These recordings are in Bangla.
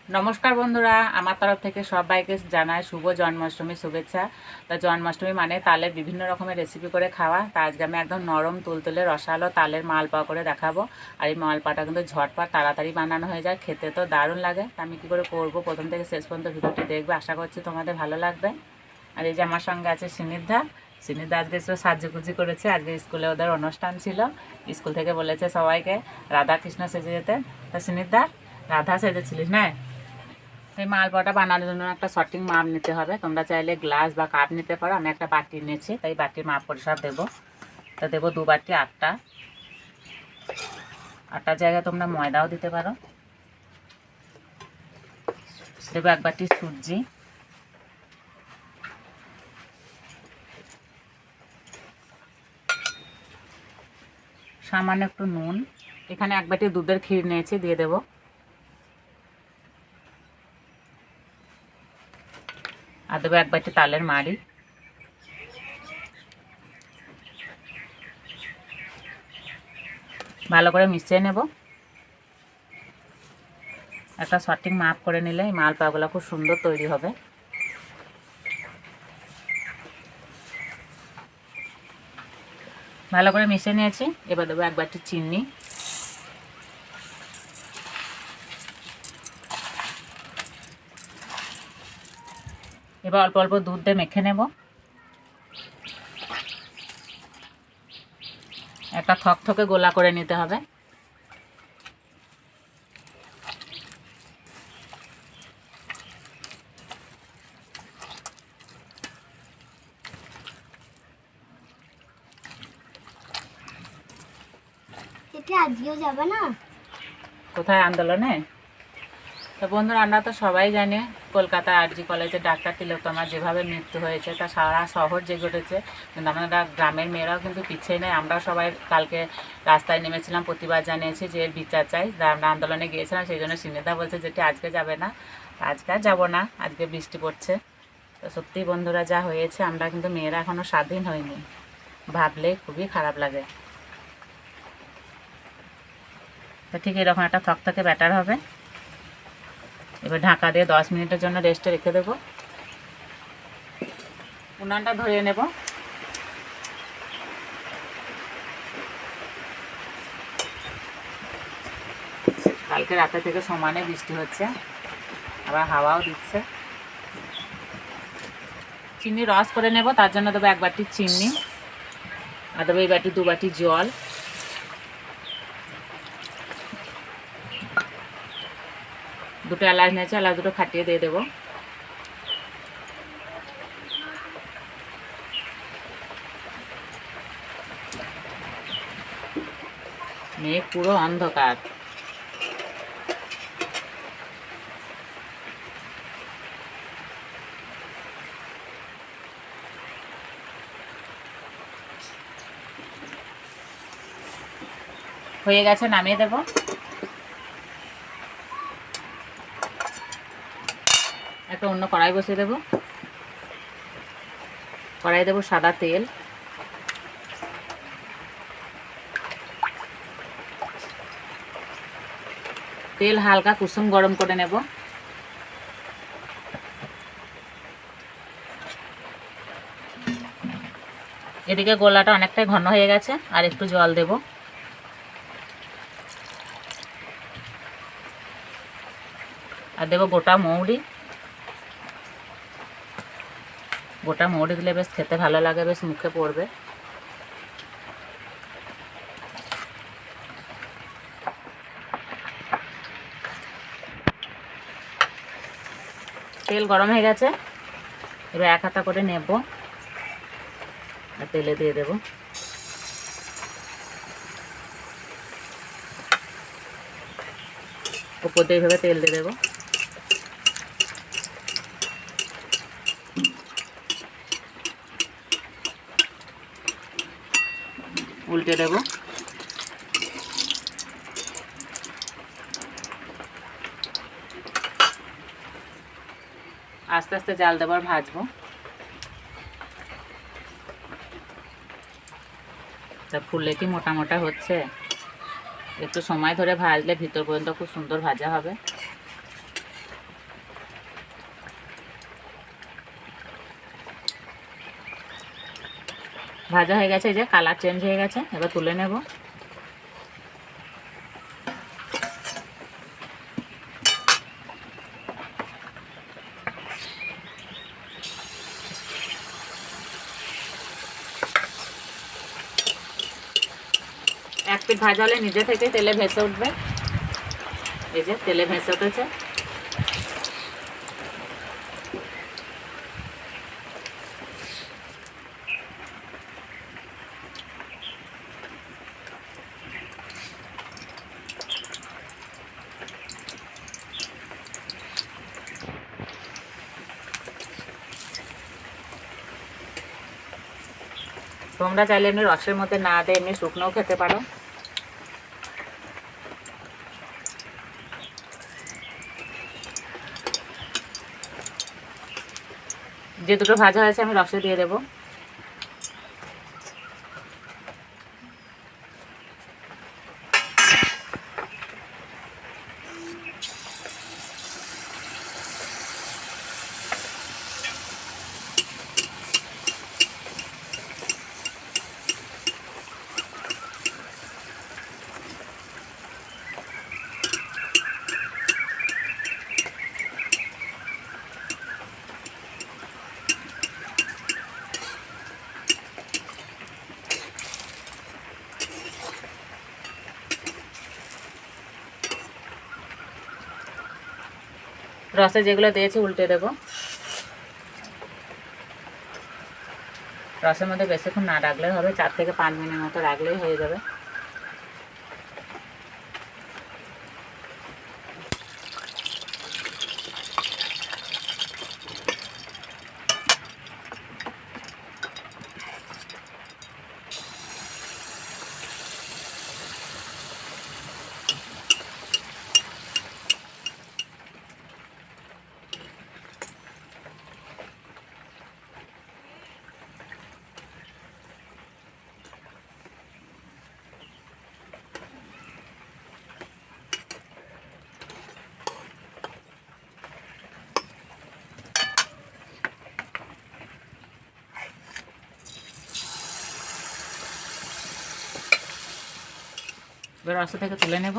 নমস্কার বন্ধুরা, আমার তরফ থেকে সবাইকে জানাই শুভ জন্মাষ্টমী শুভেচ্ছা। তা জন্মাষ্টমী মানে তালের বিভিন্ন রকমের রেসিপি করে খাওয়া। তা আজকে আমি একদম নরম তুলতুলে রসালো তালের মালপোয়া করে দেখাবো। আর এই মালপোয়াটা কিন্তু ঝটপট তাড়াতাড়ি বানানো হয়ে যায়, খেতে তো দারুণ লাগে। তা আমি কী করে করবো প্রথম থেকে শেষ পর্যন্ত ভিডিওটি দেখবে, আশা করছি তোমাদের ভালো লাগবে। আর এই যে আমার সঙ্গে আছে সিনিদ্ধা। সিনিদ্ধা আজকে একটু সাজুগুজি করেছে, আজকে স্কুলে ওদের অনুষ্ঠান ছিল, স্কুল থেকে বলেছে সবাইকে রাধা কৃষ্ণ সেজে যেতে। তা সিনিদ্ধা, রাধা সেজেছিলিস না? এই মালপোয়াটা বানানোর জন্য একটা সঠিক মাপ নিতে হবে। তোমরা চাইলে গ্লাস বা কাপ নিতে পারো, আমি একটা বাটি নিয়েছি, তাই বাটির মাপ পরিমাপ দেবো। তা দেবো 2 বাটি আটা। আটার জায়গায় তোমরা ময়দাও দিতে পারো। দেবো 1 বাটি সুজি, সামান্য একটু নুন। এখানে 1 বাটি দুধের ক্ষীর নিয়েছি, দিয়ে দেবো। আর দেবো 1 বাটি তালের মাড়ি। ভালো করে মিশিয়ে নেব। একটা সঠিক মাপ করে নিলে এই মালপোয়াগুলো খুব সুন্দর তৈরি হবে। ভালো করে মিশিয়ে নিয়েছি। এবার দেবো 1 বাটি চিনি। এবার অল্প অল্প দুধ দিয়ে মেখে নেব। একটা থকথকে গোলা করে নিতে হবে। এটা আজকেও যাবে না? কোথায়? আন্দোলনে? তো বন্ধুরা, আমরা তো সবাই জানি কলকাতা আরজি কলেজের ডাক্তার তিলোত্তমার যেভাবে মৃত্যু হয়েছে, তা সারা শহর জেগে উঠেছে। কিন্তু আমরা গ্রামের মেয়েরাও কিন্তু পিছিয়ে নেই। আমরাও সবাই কালকে রাস্তায় নেমেছিলাম, প্রতিবাদ জানিয়েছি যে এর বিচার চাই। আমরা আন্দোলনে গিয়েছিলাম, সেই জন্য সিনেদা বলছে যেটি আজকে যাবে না। আজকে আর যাবো না, আজকে বৃষ্টি পড়ছে। তো সত্যি বন্ধুরা, যা হয়েছে, আমরা কিন্তু মেয়েরা এখনও স্বাধীন হইনি, ভাবলে খুবই খারাপ লাগে। তো ঠিক এরকম একটা থকথকে ব্যাটার হবে। এবার ঢাকা দিয়ে 10 মিনিটের জন্য রেস্টে রেখে দেবো। উনানটা ধরিয়ে নেব। কালকে রাতে থেকে সমানে বৃষ্টি হচ্ছে, আবার হাওয়াও দিচ্ছে। চিনি রস করে নেব, তার জন্য দেবো 1 বাটি চিনি। আর দেবো এই বাটি 2 বাটি জল। দুটো এলাচ নিয়েছি, এলাচ দুটো ফাটিয়ে দিয়ে দেবো। মেঘ পুরো অন্ধকার। হয়ে গেছে, নামিয়ে দেব। একটা অন্য কড়াই বসিয়ে দেব। কড়াই দেবো সাদা তেল। তেল হালকা কুসুম গরম করে নেব। এদিকে গোলাটা অনেকটাই ঘন হয়ে গেছে, আর একটু জল দেব। আর দেবো গোটা মৌরি। গোটা মৌরি দিলে বেশ খেতে ভালো লাগে, বেশ মুখে পড়বে। তেল গরম হয়ে গেছে, এবার 1 হাতা করে নেব আর তেলে দিয়ে দেব। উপর দিয়ে এইভাবে তেল দিয়ে দেবো। উল্টে দেব। আস্তে আস্তে জাল দেবো আর ভাজবো। তা ফুললে কি মোটা মোটা হচ্ছে? একটু সময় ধরে ভাজলে ভিতর পর্যন্ত খুব সুন্দর ভাজা হবে। ভাজা হয়ে গেছে, এই যে কালার চেঞ্জ হয়ে গেছে, এবার তুলে নেব। এক পিঠ ভাজা হলে নিজে থেকে তেলে ভেসে উঠবে, এই যে তেলে ভেসে উঠেছে। তোমরা চাইলে এমনি রসের মধ্যে না দিয়ে এমনি শুকনোও খেতে পারো। যে দুটো ভাজা হয়েছে আমি রসে দিয়ে দেবো। রসে যেগুলো দিয়েছি উল্টে দেবো। রসের মধ্যে বেশিক্ষণ না রাখলে হবে, 4 থেকে 5 মিনিট মতো রাখলেই হয়ে যাবে। এবার রস থেকে তুলে নেব।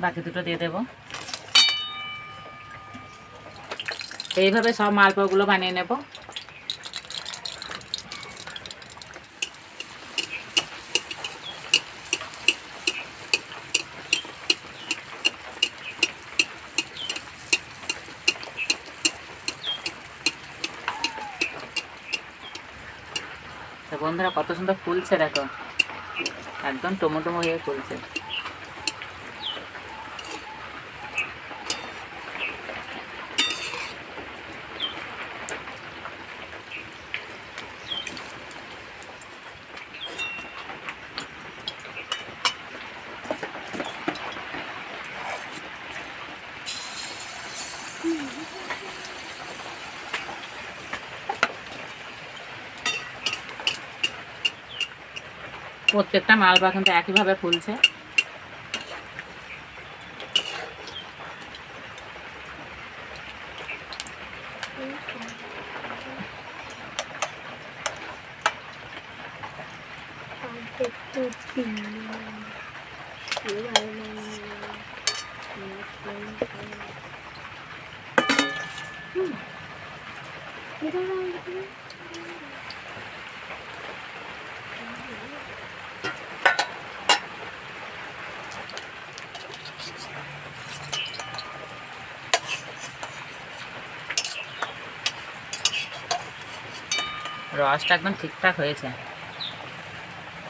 বাকি দুটো দিয়ে দেব। এইভাবে সব মালপোয়াগুলো বানিয়ে নেব। তো বন্ধুরা কত সুন্দর ফুলছে দেখো, একদম টমেটো হয়ে ফুলছে। প্রত্যেকটা মালপোয়া কিন্তু একইভাবে ফুলছে। রসটা একদম ঠিকঠাক হয়েছে।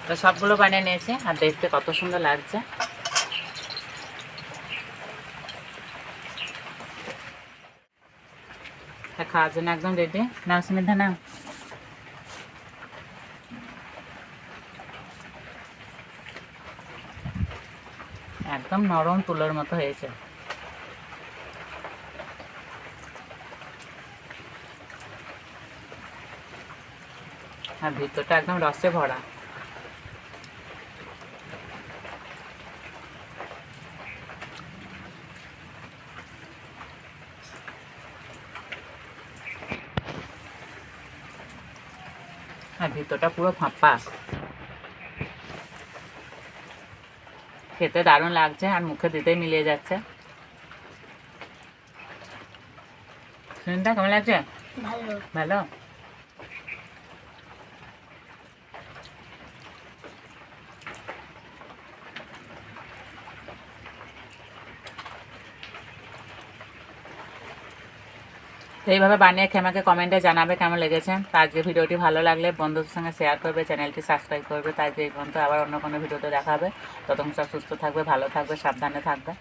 তো সবগুলো বানিয়ে নিয়েছি, আর দেখতে কত সুন্দর লাগছে। খাওয়ার জন্য একদম রেডি। নাও সুমিধা নাও। একদম নরম তুলোর মতো হয়েছে। আর ভিতরটা একদম রসে ভরা। আর ভিতরটা পুরো ফাঁপা, খেতে দারুণ লাগছে আর মুখে দিতেই মিলিয়ে যাচ্ছে। সুনিতা কেমন লাগছে? ভালো। ভালো। তো এইভাবে বানিয়ে খেয়ে আমাকে কমেন্টে জানাবে কেমন লেগেছে। তো আজকে ভিডিওটি ভালো লাগলে বন্ধুদের সঙ্গে শেয়ার করবে, চ্যানেলটি সাবস্ক্রাইব করবে। তাই এই পর্যন্ত আবার অন্য কোনো ভিডিওতে দেখা হবে। ততক্ষণ সব সুস্থ থাকবে, ভালো থাকবে, সাবধানে থাকবে।